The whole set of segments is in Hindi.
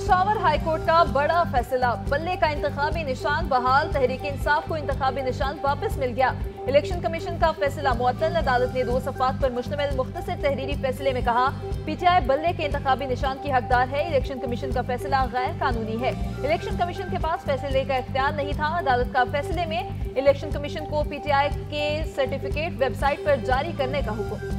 पेशावर हाईकोर्ट का बड़ा फैसला, बल्ले का इंतखाबी निशान बहाल, तहरीक इंसाफ को इंतखाबी निशान वापस मिल गया। इलेक्शन कमीशन का फैसला मुअत्तल। अदालत ने 2 सफ़ात पर मुश्तमिल मुख्तसर तहरीरी फैसले में कहा, पीटीआई बल्ले के इंतखाबी निशान की हकदार है। इलेक्शन कमीशन का फैसला गैर कानूनी है। इलेक्शन कमीशन के पास फैसले का इख्तियार नहीं था। अदालत का फैसले में इलेक्शन कमीशन को पीटीआई के सर्टिफिकेट वेबसाइट पर जारी करने का हुक्म।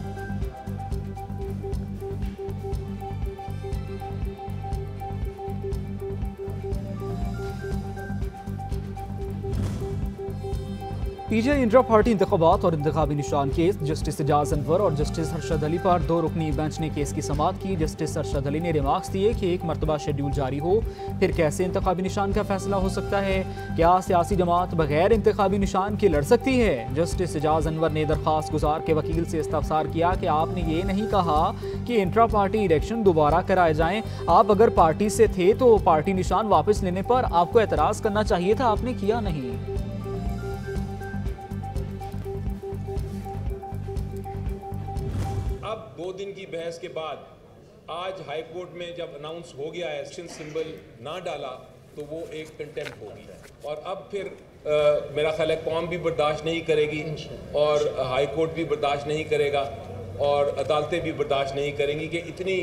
पीटीआई इंट्रा पार्टी इंतखाबात और इंतखाबी निशान केस, जस्टिस एजाज अनवर और जस्टिस अरशद अली पर 2 रुकनी बेंच ने केस की समाअत की। जस्टिस अरशद अली ने रिमार्क्स दिए कि एक मरतबा शेड्यूल जारी हो फिर कैसे इंतखाबी निशान का फैसला हो सकता है। क्या सियासी जमात बगैर इंतखाबी निशान के लड़ सकती है। जस्टिस एजाज अनवर ने दरख्वास्त गुजार के वकील से इस्तफसार किया कि आपने ये नहीं कहा कि इंट्रा पार्टी इलेक्शन दोबारा कराए जाएं। आप अगर पार्टी से थे तो पार्टी निशान वापस लेने पर आपको एतराज़ करना चाहिए था, आपने किया नहीं। अब 2 दिन की बहस के बाद आज हाई कोर्ट में जब अनाउंस हो गया है, एक्शन सिंबल ना डाला तो वो एक कंटेम्प्ट होगी और अब फिर मेरा ख्याल है कौम भी बर्दाश्त नहीं करेगी और हाई कोर्ट भी बर्दाश्त नहीं करेगा और अदालतें भी बर्दाश्त नहीं करेंगी कि इतनी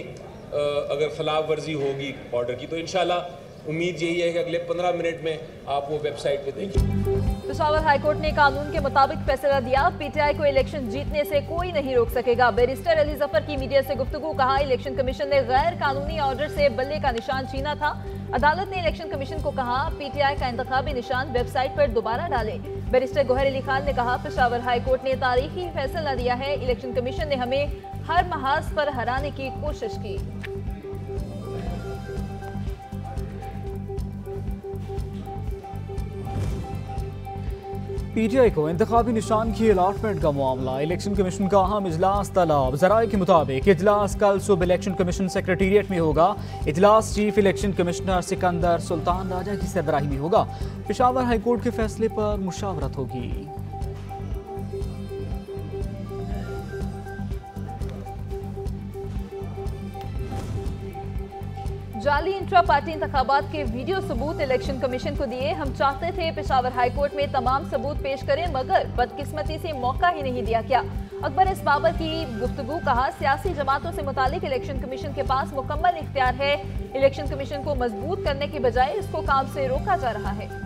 अगर खिलाफ वर्जी होगी ऑर्डर की। तो इंशाल्लाह उम्मीद यही है कि अगले 15 मिनट में आप वो वेबसाइट पे देखेंगे। पेशावर हाईकोर्ट ने कानून के मुताबिक फैसला दिया, पीटीआई को इलेक्शन जीतने से कोई नहीं रोक सकेगा। बैरिस्टर अली जफर की मीडिया से गुफ्तगू, कहा इलेक्शन कमीशन ने गैर कानूनी ऑर्डर से बल्ले का निशान छीना था। अदालत ने इलेक्शन कमीशन को कहा पीटीआई का इंतखाबी निशान वेबसाइट पर दोबारा डाले। बैरिस्टर गोहर अली खान ने कहा पेशावर हाईकोर्ट ने तारीखी फैसला दिया है, इलेक्शन कमीशन ने हमें हर महाज पर हराने की कोशिश की। पीटीआई को इंतखाबी निशान की अलॉटमेंट का मामला, इलेक्शन कमीशन का अहम इजलास तलब। जराये के मुताबिक इजलास कल सुबह इलेक्शन कमीशन सेक्रेटेरिएट में होगा। इजलास chief election commissioner Sikandar Sultan Raja की सरबराही में होगा। पेशावर हाईकोर्ट के फैसले पर मुशावरत होगी। जाली इंट्रा पार्टी इंतखाबात के वीडियो सबूत इलेक्शन कमीशन को दिए। हम चाहते थे पेशावर हाईकोर्ट में तमाम सबूत पेश करें, मगर बदकिस्मती से मौका ही नहीं दिया गया। अकबर इस बाबर की गुफ्तगू, कहा सियासी जमातों से मुतालिक इलेक्शन कमीशन के पास मुकम्मल इख्तियार है। इलेक्शन कमीशन को मजबूत करने की बजाय इसको काम से रोका जा रहा है।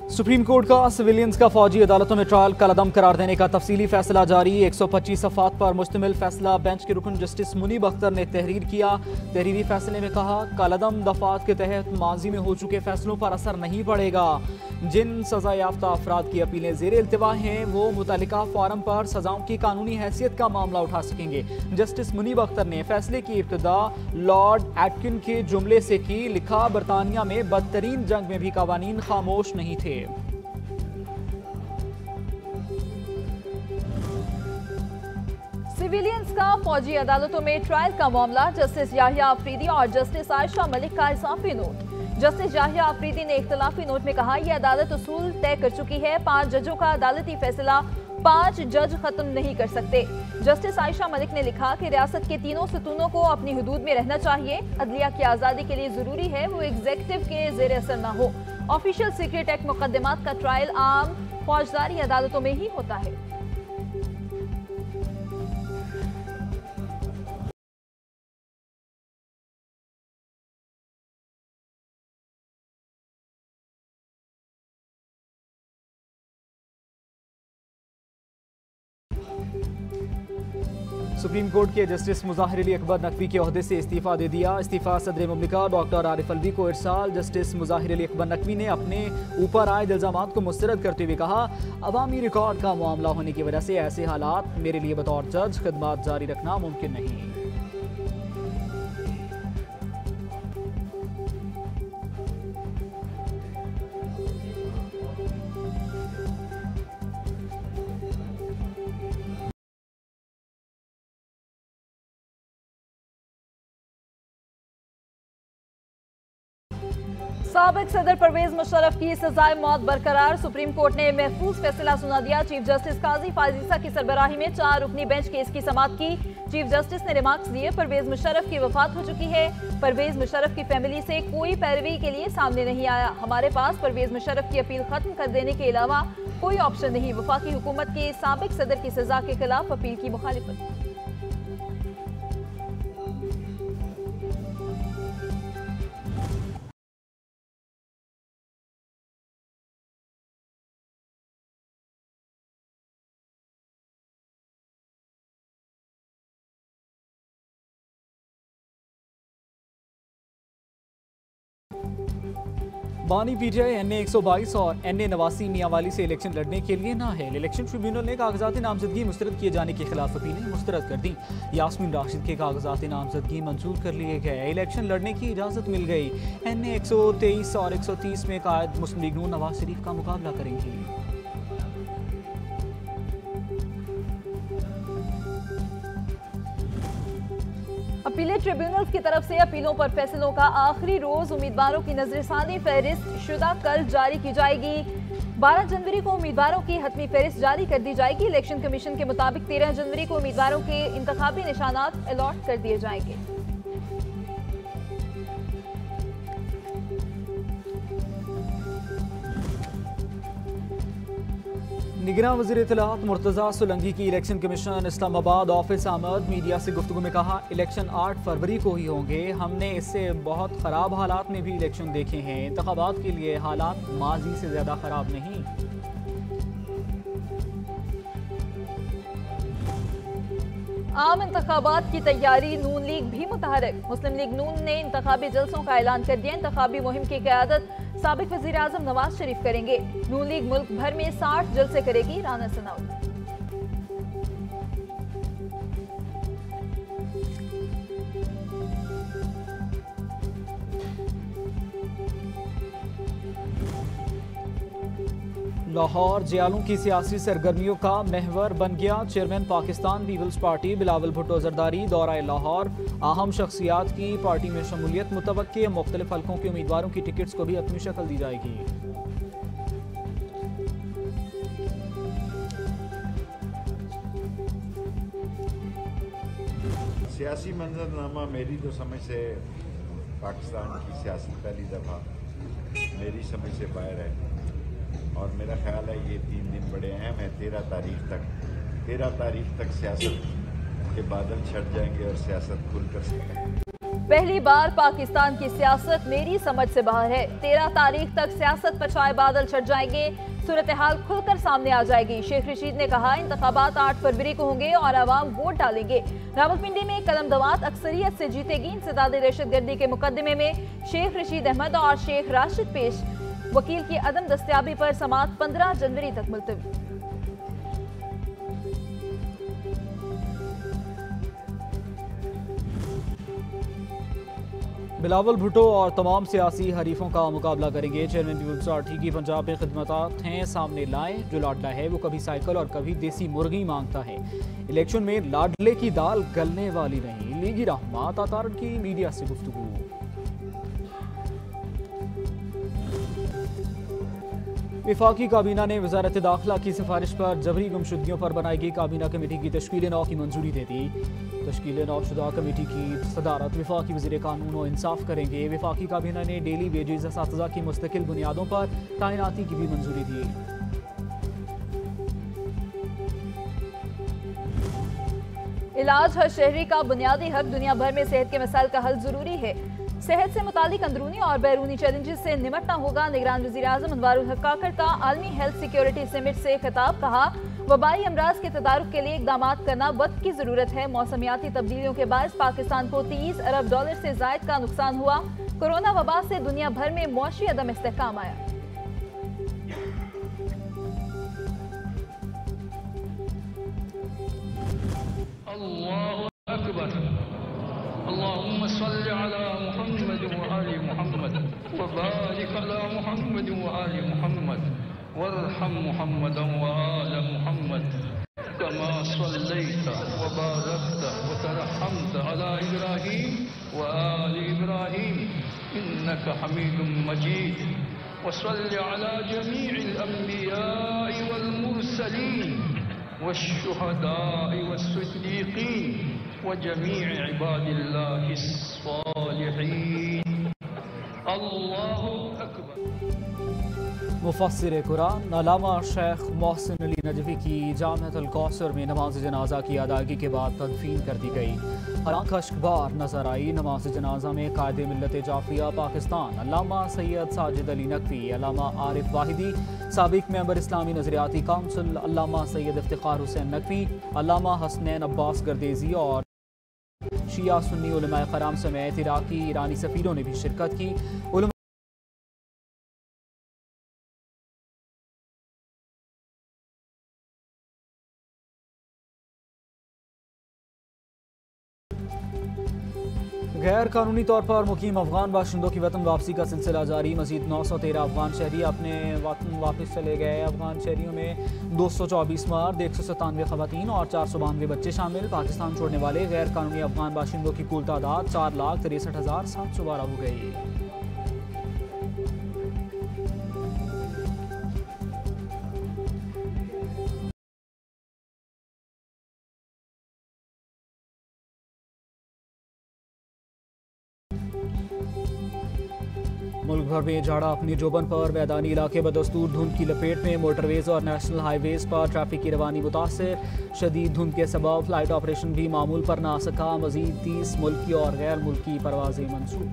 सुप्रीम कोर्ट का सिविलियंस का फौजी अदालतों में ट्रायल कलअदम करार देने का तफसीली फैसला जारी। 125 सफ़ात पर मुश्तमिल फैसला बेंच के रुकन जस्टिस मुनीब अख्तर ने तहरीर किया। तहरीरी फैसले में कहा कलअदम दफात के तहत माजी में हो चुके फैसलों पर असर नहीं पड़ेगा। जिन सजा याफ्ता अफराद की अपीलें ज़ेर इल्तिवा हैं वो मुतल्लिका फॉरम पर सजाओं की कानूनी हैसियत का मामला उठा सकेंगे। जस्टिस मुनीब अख्तर ने फैसले की इब्तिदा लॉर्ड एटकिन के जुमले से की, लिखा बरतानिया में बदतरीन जंग में भी कवानीन खामोश नहीं थे। सिविलियंस का फौजी अदालतों में ट्रायल का मामला, जस्टिस याहिया अफरीदी और जस्टिस आयशा मलिक का इजाफी नोट। जस्टिस याहिया अफरीदी ने इख्तलाफी नोट में कहा यह अदालत उसूल तय कर चुकी है, 5 जजों का अदालती फैसला 5 जज खत्म नहीं कर सकते। जस्टिस आयशा मलिक ने लिखा कि रियासत के तीनों सतूनों को अपनी हुदूद में रहना चाहिए। अदलिया की आज़ादी के लिए जरूरी है वो एग्जीक्यूटिव के जेर असर न हो। ऑफिशियल सीक्रेट एक्ट मुकदमात का ट्रायल आम फौजदारी अदालतों में ही होता है। सुप्रीम कोर्ट के जस्टिस मुज़ाहिर अली अकबर नकवी के ओहदे से इस्तीफा दे दिया। इस्तीफा सदर मुमलिका डॉक्टर आरिफ अलवी को इरसाल। जस्टिस मुज़ाहिर अली अकबर नकवी ने अपने ऊपर आए इल्जामात को मुस्तरद करते हुए कहा अवामी रिकॉर्ड का मामला होने की वजह से ऐसे हालात मेरे लिए बतौर जज खिदमत जारी रखना मुमकिन नहीं। साबिक सदर परवेज मुशर्रफ की सजाए मौत बरकरार। सुप्रीम कोर्ट ने महफूज फैसला सुना दिया। चीफ जस्टिस काजी फाजिसा की सरबराही में 4 रुकनी बेंच केस की समाअत की। चीफ जस्टिस ने रिमार्क्स दिए, परवेज मुशर्रफ की वफात हो चुकी है। परवेज मुशर्रफ की फैमिली से कोई पैरवी के लिए सामने नहीं आया। हमारे पास परवेज मुशर्रफ की अपील खत्म कर देने के अलावा कोई ऑप्शन नहीं। वफाकी हुकूमत के साबिक सदर की सजा के खिलाफ अपील की मुखालिफत। बानी पीटीआई NA 122 और NA 89 मियांवाली से इलेक्शन लड़ने के लिए नाअहल। इलेक्शन ट्रिब्यूनल ने कागजात नामजदगी मुस्तरद किए जाने के खिलाफ अपीलें मुस्तरद कर दी। यास्मीन राशिद के कागजात नामजदगी मंजूर कर लिए गए। इलेक्शन लड़ने की इजाज़त मिल गई। NA 123 और 130 में कायद मुस्लिम लीग नून नवाज शरीफ का मुकाबला करेंगी। अपीलेट ट्रिब्यूनल की तरफ से अपीलों पर फैसलों का आखिरी रोज उम्मीदवारों की नजरसानी फहरिस्त शुदा कल जारी की जाएगी। 12 जनवरी को उम्मीदवारों की हतमी फहरिस्त जारी कर दी जाएगी। इलेक्शन कमीशन के मुताबिक 13 जनवरी को उम्मीदवारों के इंतखाबी निशानात अलॉट कर दिए जाएंगे। निगरान वज़ीर इत्तलाआत मुर्तज़ा सोलंकी की इलेक्शन कमीशन इस्लामाबाद ऑफिस आमद मीडिया से गुफ्तगू में कहा, इलेक्शन 8 फरवरी को ही होंगे। हमने इससे बहुत ख़राब हालात में भी इलेक्शन देखे हैं। इंतखाबात के लिए हालात माजी से ज़्यादा ख़राब नहीं। आम इंतखाबात की तैयारी, नून लीग भी मुतहरक। मुस्लिम लीग नून ने इंतखाबी जलसों का ऐलान कर दिया। इंतखाबी मुहिम की क़यादत साबिक वज़ीर आज़म नवाज शरीफ करेंगे। नून लीग मुल्क भर में 60 जलसे करेगी। राना सनाउल्लाह। लाहौर जियालों की सियासी सरगर्मियों का महवर बन गया। Chairman Pakistan peoples party Bilawal Bhutto Zardari दौरा लाहौर। अहम शख्सियात की पार्टी में शमूलियत मुतवक्की। मुख्तलिफ हल्कों के उम्मीदवारों की टिकट्स को भी अपनी शक्ल दी जाएगी। सियासी मंजरनामा मेरी तो समझ से पाकिस्तान की सियासत पहली दफ़ा मेरी समझ से बाहर है और मेरा ख्याल है ये 3 दिन बड़े अहम हैं। 13 तारीख तक सियासत के बादल छट जाएंगे और सियासत खुलकर पहली बार पाकिस्तान की सियासत मेरी समझ से बाहर है। 13 तारीख तक सियासत पर छाए बादल छट जाएंगे। सूरत हाल खुलकर सामने आ जाएगी। शेख रशीद ने कहा, इंतखाबात 8 फरवरी को होंगे और आवाम वोट डालेंगे। रावलपिंडी में कदम दमात अक्सरियत से जीतेगी। इंसदाद दहशतगर्दी के मुकदमे में शेख रशीद अहमद और शेख राशिद पेश। वकील की अदम दस्तयाबी पर समाअत 15 जनवरी तक मुलतवी। बिलावल भुट्टो और तमाम सियासी हरीफों का मुकाबला करेंगे। चेयरमैन पीपल्स पार्टी की पंजाब में खिदमत हैं सामने लाएं। जो लाडला है वो कभी साइकिल और कभी देसी मुर्गी मांगता है। इलेक्शन में लाडले की दाल गलने वाली नहीं। लीगी रहमत अतारट की मीडिया से गुफ्तगू। विफाकी काबीना ने वजारत दाखिला की सिफारिश पर जबरी गुमशुदगियों पर बनाई गई काबीना कमेटी की तश्कील 9 की मंजूरी दे दी। तश्कील 9 शुदा कमेटी की सदारत विफाकी वज़ीर कानून और इंसाफ करेंगे। विफाकी काबीना ने डेली वेजेस असातिज़ा की मुस्तकिल बुनियादों पर तैनाती की भी मंजूरी दी। इलाज हर शहरी का बुनियादी हक। दुनिया भर में सेहत के मसाइल का हल जरूरी है। सेहत से मुतालिक अंदरूनी और बैरूनी चैलेंजेस से निमटना होगा। निगरान वज़ीर आज़म अनवारुल हक काकड़ का आलमी हेल्थ सिक्योरिटी समिट से खिताब। कहा, वबाई अमराज के तदारुक के लिए इक़दामात करना वक्त की ज़रूरत है। मौसमियाती तब्दीलियों के बायस पाकिस्तान को $30 अरब से ज़ायद का नुकसान हुआ। कोरोना वबा से दुनिया भर में मुआशी अदम इस्तेहकाम आया। अल्लाहु अकबर। अल्लाहुम्मा सल्लि अला मुहम्मद व आलि मुहम्मद व बारिक अला मुहम्मद व आलि मुहम्मद वरहम मुहम्मदन व आल मुहम्मद कमा सल्लैत व बारकत व तरहमत अला इब्राहीम व आलि इब्राहीम इन्नका हमीदुम मजीद वसल्लि अला जमीइल अंबियाइ वल मुरसलीन वश्शुहदाइ वस्सिद्दीकीन व जमीइ इबादिल्लाहिस सालिहीन। अल्लाहु अकबर। मुफस्सिर कुरान अल्लामा शेख मोहसिन अली नजवी की जामिअतुल कौसर में नमाज जनाजा की अदायगी के बाद तदफीन कर दी गई। हालांकि कश्कबार नजर आई। नमाज जनाजा में कायदे मिल्लत जाफिया पाकिस्तान अल्लामा सैयद साजिद अली नकवी, अल्लामा आरिफ वाहिदी, साबिक मेंबर इस्लामी नजरियाती काउंसिल अल्लामा सैयद इफ्तिखार हुसैन नकवी, अल्लामा हसनैन अब्बास गर्देजी और शिया सुन्नी उलमाए कराम समेत इराकी ईरानी सफीरों ने भी शिरकत की। गैर कानूनी तौर पर मुकीम अफगान बाशिंदों की वतन वापसी का सिलसिला जारी। मजीद 913 अफगान शहरी अपने वतन वापस चले गए। अफगान शहरियों में 224 मर्द, 197 खवातीन और 492 बच्चे शामिल। पाकिस्तान छोड़ने वाले गैर कानूनी अफगान बाशिंदों की कुल तादाद 4,63,712 हो गई। मुल्क भर में झाड़ा अपनी जोबन पर। मैदानी इलाके बदस्तूर धुंध की लपेट में। मोटरवेज और नेशनल हाईवेज पर ट्रैफिक की रवानी मुतासिर। शदीद धुंध के सबब फ्लाइट ऑपरेशन भी मामूल पर ना सका। मजीद 30 मुल्की और गैर मुल्की परवाजें मंसूब।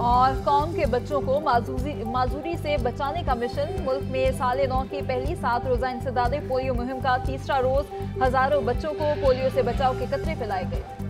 और कौम के बच्चों को माजूरी से बचाने का मिशन। मुल्क में साल नौ की पहली 7 रोजा इंसदादे पोलियो मुहिम का तीसरा रोज हजारों बच्चों को पोलियो से बचाव के कतरे पिलाए गए।